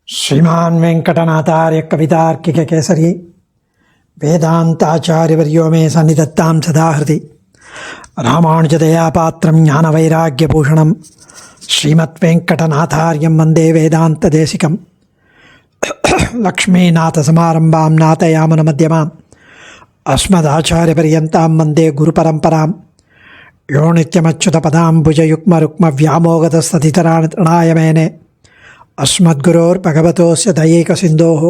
श्रीमान् वेंकटनाथार्य कवितार्किक केसरी वेदांताचार्यवर्यो मे सन्निधत्तां सदा हृदि रामानुजदयापात्रं ज्ञानवैराग्यभूषणं श्रीमद्वेंकटनाथार्यं वन्दे वेदान्तदेशिकं लक्ष्मीनाथसमारम्भां नाथयामुनमध्यमाम् अस्मदाचार्यपर्यन्तां वन्दे गुरुपरम्परां यो नित्यमच्युतपदाम्बुजयुग्मरुक्मव्यामोगतस्तदितराणाय मेने अस्मद्गुरोर्भगवतोस्य दयैकसिन्धोः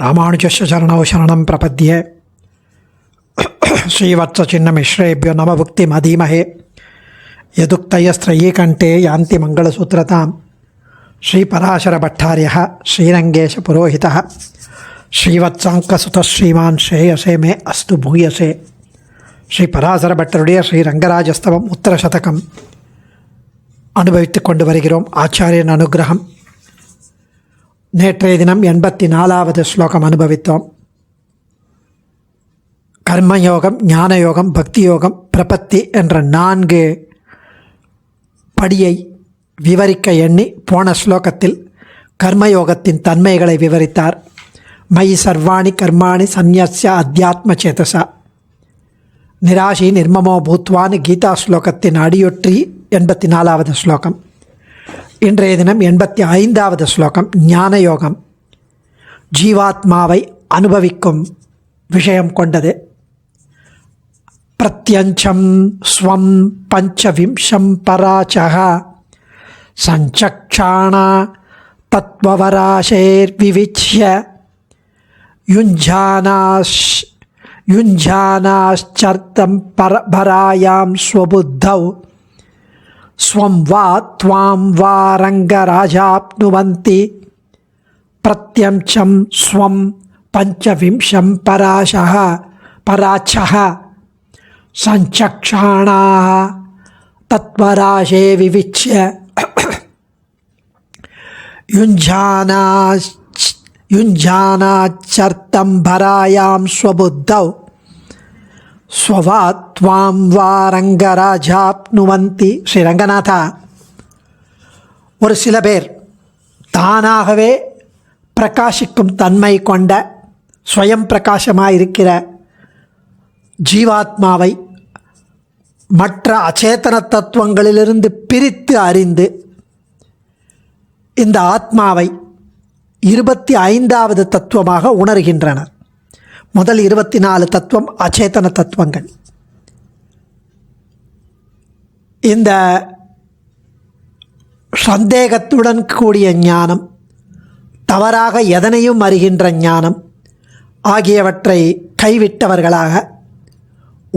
रामानुजस्य चरणौ शरणं प्रपद्ये श्रीवत्सचिन्नमिश्रेभ्यो नमः भुक्तिमधीमहे यदुक्तयस्त्रयीकण्ठे यान्ति मङ्गलसूत्रतां श्रीपराशरभट्टार्यः श्रीरङ्गेशपुरोहितः श्रीवत्साङ्कसुतः श्रीमान् श्रेयसे मे अस्तु भूयसे ஸ்ரீபராசரபட்டருடைய ஸ்ரீரங்கராஜஸ்தவம் உத்தரசதகம் அனுபவித்து கொண்டு வருகிறோம். ஆச்சாரியன் அனுகிரகம். நேற்றைய தினம் 84வது ஸ்லோகம் அனுபவித்தோம். கர்மயோகம், ஞானயோகம், பக்தி யோகம், பிரபத்தி என்ற 4 படியை விவரிக்க எண்ணி போன ஸ்லோகத்தில் கர்மயோகத்தின் தன்மைகளை விவரித்தார். மயி சர்வாணி கர்மாணி சந்நியஸ்ய அத்தியாத்ம சேதசா நிராசி நிர்மமோ பூத்வான் கீதா ஸ்லோகத்தின் அடியொற்றி 84வது ஸ்லோகம். இன்றைய தினம் 85வது ஸ்லோகம் ஞானயோகம். ஜீவாத்மாவை அனுபவிக்கும் விஷயம் கொண்டது. பிரத்யஞ்சம் ஸ்வம் பஞ்சவிம்சம் பராச்சக சஞ்சக்ஷாணா தத்வவராசேர் விவிச்ய யுஞ்சானாச்சர்த்தம் பராயாம் ஸ்வபுத்தௌ ஸ்வம் வா த்வாம் வா ரங்கராஜாப்னுவந்தி பிரத்யம்சம் ஸ்வம் பஞ்சவிம்சம் பராச்சஹ சஞ்சக்ஷாணாः தத்வராசே விவிச்ய யுஞ்சானாச்சர்த்தம் பராயாம் ஸ்வபுத்தௌ ஸ்வவாத் த்வாம் வா ரங்கராஜாப்னுவந்தி. ஸ்ரீரங்கநாதா, ஒரு சில பேர் தானாகவே பிரகாசிக்கும் தன்மை கொண்ட ஸ்வயம் பிரகாசமாயிருக்கிற ஜீவாத்மாவை மற்ற அச்சேதன தத்துவங்களிலிருந்து பிரித்து அறிந்து இந்த ஆத்மாவை 25வது தத்துவமாக உணர்கின்றனர். முதல் 24 தத்துவம் அச்சேதன தத்துவங்கள். இந்த சந்தேகத்துடன் கூடிய ஞானம், தவறாக எதனையும் அறிகின்ற ஞானம் ஆகியவற்றை கைவிட்டவர்களாக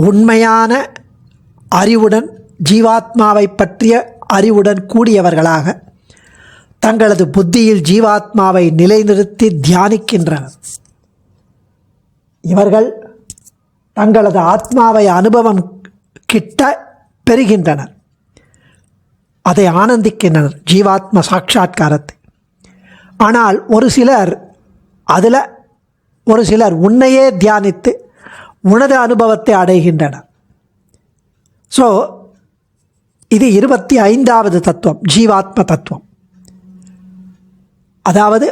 உண்மையான அறிவுடன், ஜீவாத்மாவை பற்றிய அறிவுடன் கூடியவர்களாக தங்களது புத்தியில் ஜீவாத்மாவை நிலைநிறுத்தி தியானிக்கின்றனர். இவர்கள் தங்களது ஆத்மாவை அனுபவம் கிட்ட பெறுகின்றனர், அதை ஆனந்திக்கின்றனர், ஜீவாத்ம சாட்சா்காரத்தை. ஆனால் ஒரு சிலர் உன்னையே தியானித்து உனது அனுபவத்தை அடைகின்றனர். ஸோ இது 25வது தத்துவம், ஜீவாத்ம தத்துவம். அதாவது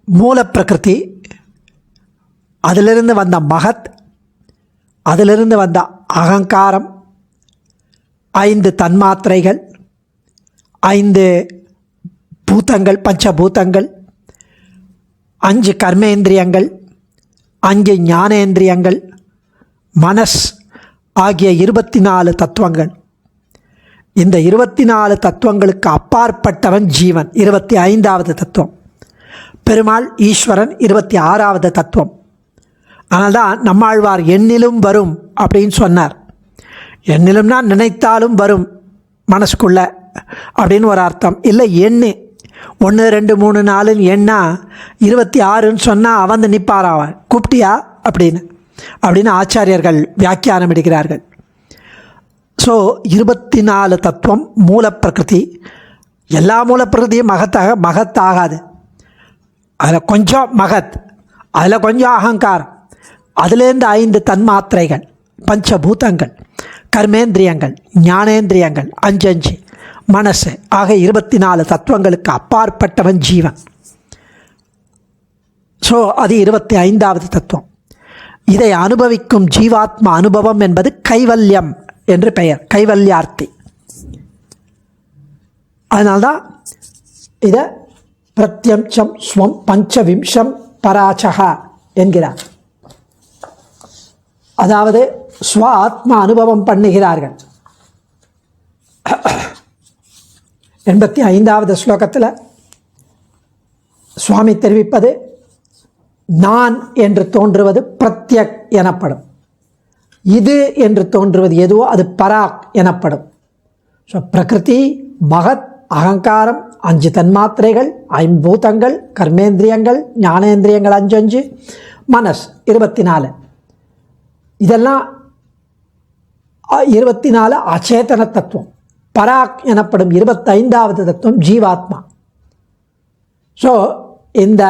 மூல பிரகிருதி, அதிலிருந்து வந்த மகத், அதிலிருந்து வந்த அகங்காரம், 5 தன்மாத்திரைகள், 5 பூதங்கள், பஞ்சபூதங்கள், 5 கர்மேந்திரியங்கள், 5 ஞானேந்திரியங்கள், மனஸ் ஆகிய 24 தத்துவங்கள். இந்த 24 தத்துவங்களுக்கு அப்பாற்பட்டவன் ஜீவன், 25வது தத்துவம். பெருமாள் ஈஸ்வரன் 26வது தத்துவம். அதனால்தான் நம்மாழ்வார் எண்ணிலும் வரும் அப்படின்னு சொன்னார். எண்ணிலும்னா நினைத்தாலும் வரும் மனசுக்குள்ள அப்படின்னு ஒரு அர்த்தம். இல்லை, எண்ணு 1 2 3 4 எண்ணா 26ன்னு சொன்னால் வந்து நிற்பாராவன், கூப்பிட்டியா அப்படின்னு ஆச்சாரியர்கள் வியாக்கியானம் எடுக்கிறார்கள். ஸோ 24 தத்துவம் மூல பிரகிருதி. எல்லா மூல பிரகிருதியும் மகத்தாகாது. அதில் கொஞ்சம் மகத், அதில் கொஞ்சம் அகங்காரம், அதுலேருந்து 5 தன்மாத்திரைகள், பஞ்சபூதங்கள், கர்மேந்திரியங்கள், ஞானேந்திரியங்கள் 5 மனசு ஆக 24 தத்துவங்களுக்கு அப்பாற்பட்டவன் ஜீவன். ஸோ அது 25வது தத்துவம். இதை அனுபவிக்கும் ஜீவாத்மா அனுபவம் என்பது கைவல்யம் என்று பெயர், கைவல்யார்த்தி. அதனால்தான் இதை பிரத்யம்சம் ஸ்வம் பஞ்சவிம்சம் பராச்சகா என்கிறார். அதாவது ஸ்வ ஆத்மா அனுபவம் பண்ணுகிறார்கள். 85வது ஸ்லோகத்தில் சுவாமி தெரிவிப்பது, நான் என்று தோன்றுவது பிரத்யக் எனப்படும், இது என்று தோன்றுவது எதுவோ அது பராக் எனப்படும். ஸோ பிரகிருதி, மகத், அகங்காரம், 5 தன்மாத்திரைகள், 5 பூதங்கள், கர்மேந்திரியங்கள், ஞானேந்திரியங்கள் 5, மனஸ் 24, இதெல்லாம் 24 அச்சேதன தத்துவம். பராக் எனப்படும் 25வது தத்துவம் ஜீவாத்மா. ஸோ இந்த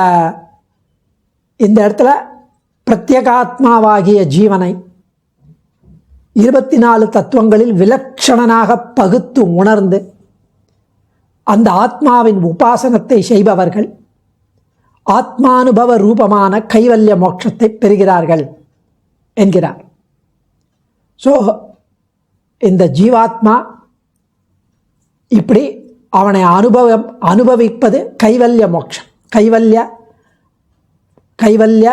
இடத்துல பிரத்யேகாத்மாவாகிய ஜீவனை 24 தத்துவங்களில் விலட்சணனாக பகுத்து உணர்ந்து அந்த ஆத்மாவின் உபாசனத்தை செய்பவர்கள் ஆத்மானுபவ ரூபமான கைவல்ய மோட்சத்தை பெறுகிறார்கள் என்கிறார். ஸோ இந்த ஜீவாத்மா இப்படி அவனை அனுபவிப்பது கைவல்ய மோட்சம், கைவல்ய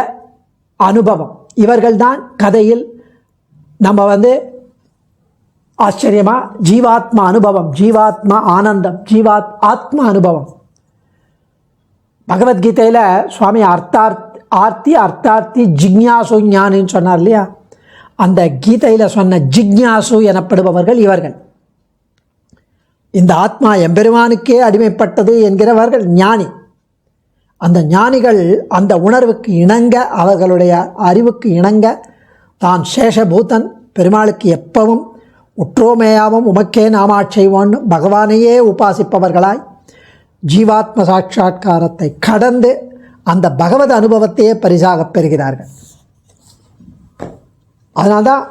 அனுபவம். இவர்கள்தான் கதையில் நம்ம ஆச்சரியமாக ஜீவாத்மா அனுபவம், ஜீவாத்மா ஆனந்தம், ஆத்மா அனுபவம். பகவத்கீதையில் சுவாமி அர்த்தார்த்தி ஜிக்ஞாசு ஞானின்னு சொன்னார் இல்லையா? அந்த கீதையில் சொன்ன ஜிக்ஞாசு எனப்படுபவர்கள் இவர்கள். இந்த ஆத்மா எம்பெருமானுக்கே அடிமைப்பட்டது என்கிறவர்கள் ஞானி. அந்த ஞானிகள் அந்த உணர்வுக்கு இணங்க, அவர்களுடைய அறிவுக்கு இணங்க, தான் சேஷபூதன், பெருமாளுக்கு எப்பவும் உற்றோமேயாவும் உமக்கே நாமாட்சைவோன்னு பகவானையே உபாசிப்பவர்களாய் ஜீவாத்ம சாட்சா்காரத்தை கடந்து அந்த பகவத் அனுபவத்தையே பரிசாக பெறுகிறார்கள். அதனால்தான்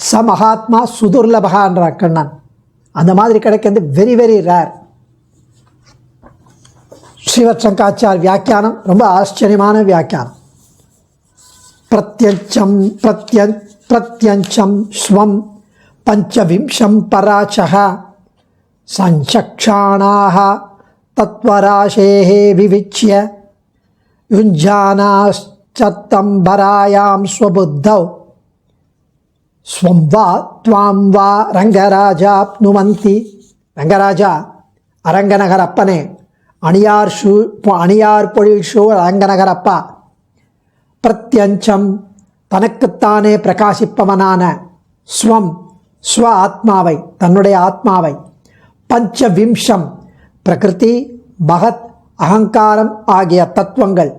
ச மகாத்மா சுதுர்லபகா என்ற கண்ணன். அந்த மாதிரி கிடைக்கிறது வெரி வெரி ரேர். ஸ்ரீவத் சங்காச்சார் வியாக்கியானம் ரொம்ப ஆச்சரியமான வியாக்கியானம். பிரத்யஞ்சம் ஸ்வம் பஞ்சவிம்சம் பராச்சக சஞ்சக்ஷாணாக தத்வராசேஹ விவிச்ய யுஞ்சானாச்சத்தம் பராயாம் ஸ்வபுத்தௌ ஸ்வம் வா த்வாம் வா ரங்கராஜாப்னுவந்தி. ரங்கராஜா, அரங்கநகர் அப்பனே, அணியார் பொழில் ஷூ அரங்கநகர் அப்பா. பிரத்யஞ்சம், தனக்குத்தானே பிரகாசிப்பவனான, ஸ்வம் ஸ்வ ஆத்மாவை, தன்னுடைய ஆத்மாவை, பஞ்சவிம்சம் பிரகிருதி, மகத், அகங்காரம் ஆகிய தத்துவங்கள்,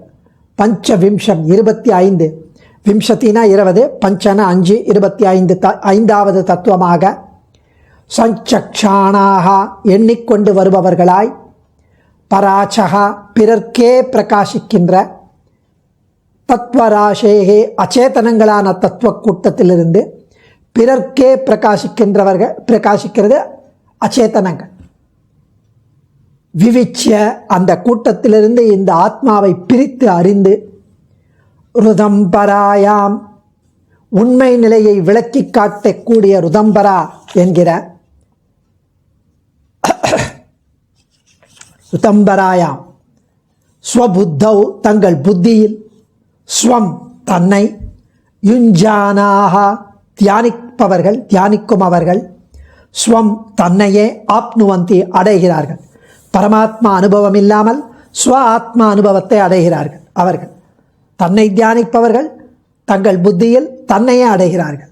பஞ்சவிம்சம் 25, விம்சத்தினா 20, பஞ்சன 5, 25 5வது தத்துவமாக சஞ்சக்ஷாணாக எண்ணிக்கொண்டு வருபவர்களாய், பராச்சகா பிறர்க்கே பிரகாசிக்கின்ற, தத்வராசேகே அச்சேதனங்களான தத்துவ கூட்டத்திலிருந்து பிறர்க்கே பிரகாசிக்கிறது அச்சேதனங்கள். விவிச்சிய அந்த கூட்டத்திலிருந்து இந்த ஆத்மாவை பிரித்து அறிந்து, ருதம்பராயாம் உண்மை நிலையை விளக்கி காட்டக்கூடிய ருதம்பரா என்கிற ருதம்பராயாம் ஸ்வபுத்தௌ தங்கள் புத்தியில், ஸ்வம் தன்னை, யுஞ்சானாக தியானிக்கும் அவர்கள், ஸ்வம் தன்னையே, ஆப்னுவந்தி அடைகிறார்கள். பரமாத்மா அனுபவம் இல்லாமல் ஸ்வ ஆத்மா அனுபவத்தை அடைகிறார்கள். அவர்கள் தன்னை தியானிப்பவர்கள் தங்கள் புத்தியில் தன்னையே அடைகிறார்கள்.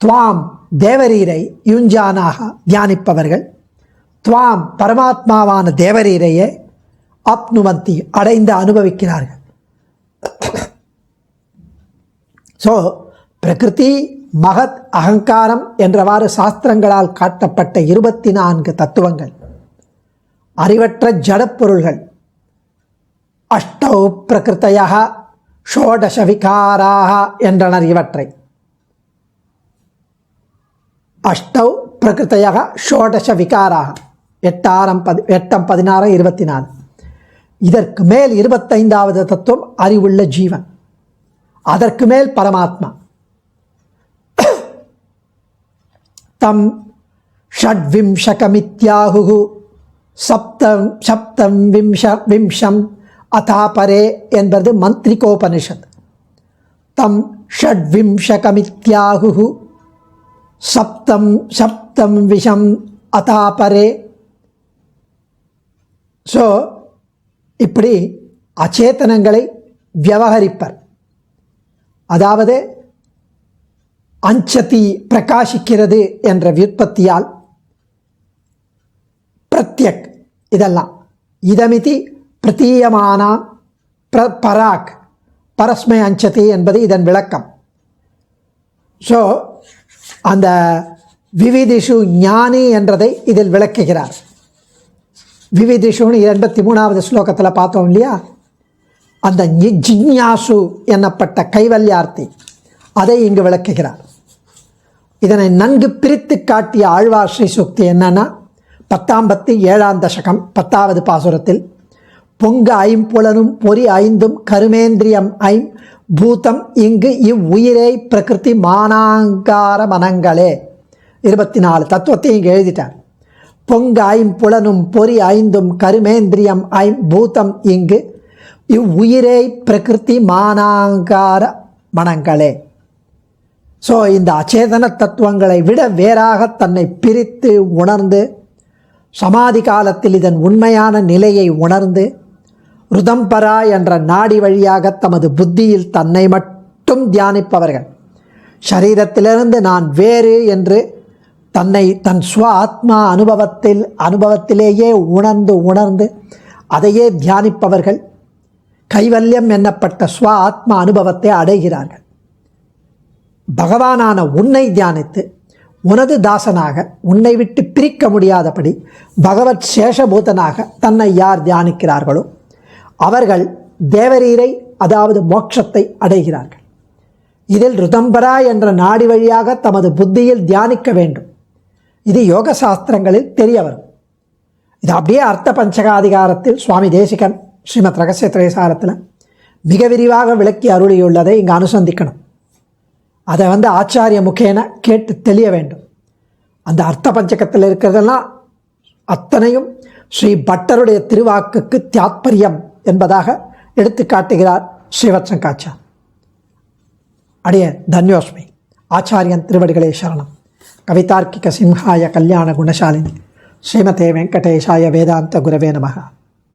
துவாம் தேவரீரை யுஞ்சானாக தியானிப்பவர்கள் துவாம் பரமாத்மாவான தேவரீரையே ஆப்னுவந்தி அடைந்து அனுபவிக்கிறார்கள். ஸோ பிரகிருதி, மகத், அகங்காரம் என்றவாறு சாஸ்திரங்களால் காட்டப்பட்ட 24 தத்துவங்கள், அறிவற்ற ஜடப்பொருள்கள், அஷ்டௌ பிரகிருத்தயः ஷோடச விகாராக என்றனர். இவற்றை அஷ்டௌ பிரகிருத்தயः ஷோடச விகாராக 8, 16, 24, இதற்கு மேல் 25வது தத்துவம் அறிவுள்ள ஜீவன். அதற்கு மேல் பரமாத்மா. தம் ஷட்விம்சகமித்யாஹு சப்தம் விம்சம் அதாபரே என்பது மந்த்ரிகோபனிஷத். தம் ஷட்விம்சகமித்யாஹு சப்தம் விஷம் அதாபரே. ஸோ இப்படி அச்சேதனங்களை வியவகரிப்பர். அதாவது அஞ்சதி பிரகாசிக்கிறது என்ற வியுற்பத்தியால் பிரத்யக் இதெல்லாம் இதமிதி பிரதீயமான பராக் பரஸ்மை அஞ்சதி என்பது இதன் விளக்கம். ஸோ அந்த விவிதிஷு ஞானி என்றதை இதில் விளக்குகிறார். விவிதிஷுன்னு 83வது ஸ்லோகத்தில் பார்த்தோம் இல்லையா, அந்த ஜிஞ்ஞாசு என்னப்பட்ட கைவல்யார்த்தி அதை இங்கு விளக்குகிறார். இதனை நன்கு பிரித்து காட்டிய ஆழ்வார் ஸ்ரீ சூக்தி என்னன்னா 10ஆம் பத்து 7ஆம் தசகம் 10வது பாசுரத்தில் பொங்க ஐம்புலனும் பொறி ஐந்தும் கருமேந்திரியம் பூதம் இங்கு இவ்வுயிரை பிரகிருதி மானாங்கார மனங்களே 24 தத்துவத்தை இங்கு எழுதிட்டார். பொங்க ஐம்புலனும் பொறி ஐந்தும் கருமேந்திரியம் பூதம் இங்கு இவ்வுயிரை பிரகிருதி மானாங்கார மனங்களே. ஸோ இந்த அச்சேதன தத்துவங்களை விட வேறாக தன்னை பிரித்து உணர்ந்து சமாதி காலத்தில் இதன் உண்மையான நிலையை உணர்ந்து ருதம்பரா என்ற நாடி வழியாக தமது புத்தியில் தன்னை மட்டும் தியானிப்பவர்கள், சரீரத்திலிருந்து நான் வேறு என்று தன்னை தன் ஸ்வ ஆத்மா அனுபவத்திலேயே உணர்ந்து அதையே தியானிப்பவர்கள் கைவல்யம் என்னப்பட்ட ஸ்வ ஆத்மா அனுபவத்தை அடைகிறார்கள். பகவானான உன்னை தியானித்து உனது தாசனாக உன்னை விட்டு பிரிக்க முடியாதபடி பகவத் சேஷபூதனாக தன்னை யார் தியானிக்கிறார்களோ அவர்கள் தேவரீரை அதாவது மோட்சத்தை அடைகிறார்கள். இதில் ருதம்பரா என்ற நாடி வழியாக தமது புத்தியில் தியானிக்க வேண்டும். இது யோக சாஸ்திரங்களில் தெரிய வரும். இது அப்படியே அர்த்த பஞ்சகாதிகாரத்தில் சுவாமி தேசிகன் ஸ்ரீமத் ரகசிய திரைசாரத்தில் மிக விரிவாக விளக்கி அருளியுள்ளதை இங்கு அனுசந்திக்கணும். அதை ஆச்சாரிய முகேன கேட்டு தெளிய வேண்டும். அந்த அர்த்த பஞ்சகத்தில் இருக்கிறதெல்லாம் அத்தனையும் ஸ்ரீ பட்டருடைய திருவாக்குக்கு தியாத்பரியம் என்பதாக எடுத்து காட்டுகிறார் ஸ்ரீவத் சங்காச்சார். அடிய தன்யோஸ்மி. ஆச்சாரியன் திருவடிகளே சரணம். கவிதார்க்கிக சிம்ஹாய கல்யாண குணசாலினி ஸ்ரீமதே வெங்கடேஷாய வேதாந்த குரவே நமஹ.